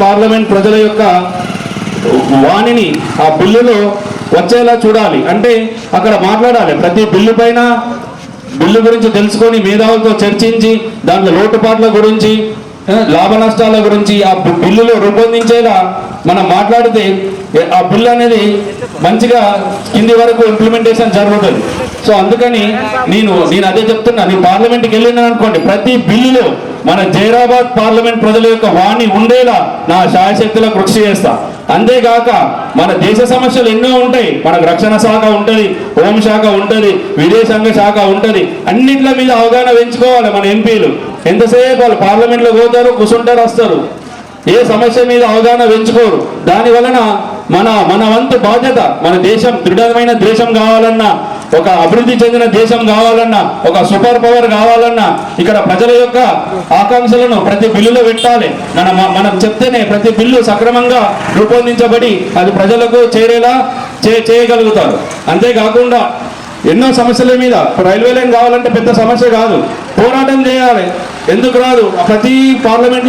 Parliament ప్రజల యొక్క వాణిని ఆ బిల్లులో వచ్చేలా చూడాలి. అంటే అక్కడ మాట్లాడాలి, ప్రతి బిల్లు పైన బిల్లు గురించి తెలుసుకొని మేధావులతో చర్చించి దాంట్లో లోటుపాట్ల గురించి లాభ నష్టాల గురించి ఆ బిల్లులో రూపొందించేలా మనం మాట్లాడితే ఆ బిల్లు అనేది మంచిగా కింది వరకు ఇంప్లిమెంటేషన్ జరుగుతుంది. సో అందుకని నేను అదే చెప్తున్నా, నేను పార్లమెంట్కి వెళ్ళినాను అనుకోండి, ప్రతి బిల్లులో మన జైరాబాద్ పార్లమెంట్ ప్రజల యొక్క వాణి ఉండేలా నా శాయశక్తుల కృషి చేస్తా. అంతేగాక మన దేశ సమస్యలు ఎన్నో ఉంటాయి, మనకు రక్షణ శాఖ ఉంటుంది, హోంశాఖ ఉంటుంది, విదేశాంగ శాఖ ఉంటుంది, అన్నింటి మీద అవగాహన పెంచుకోవాలి. మన ఎంపీలు ఎంతసేపు వాళ్ళు పార్లమెంట్లో పోతారు, కూర్చుంటారు, వస్తారు, ఏ సమస్య మీద అవగాహన పెంచుకోరు. దాని వలన మన వంతు బాధ్యత, మన దేశం దృఢమైన దేశం కావాలన్నా, ఒక అభివృద్ధి చెందిన దేశం కావాలన్నా, ఒక సూపర్ పవర్ కావాలన్నా ఇక్కడ ప్రజల యొక్క ఆకాంక్షలను ప్రతి బిల్లులో పెట్టాలి. మనం చెప్తేనే ప్రతి బిల్లు సక్రమంగా రూపొందించబడి అది ప్రజలకు చేరేలా చేయగలుగుతారు. అంతేకాకుండా ఎన్నో సమస్యల మీద రైల్వే లైన్ కావాలంటే పెద్ద సమస్య కాదు, పోరాటం చేయాలి. ఎందుకు రాదు? ప్రతి పార్లమెంట్లో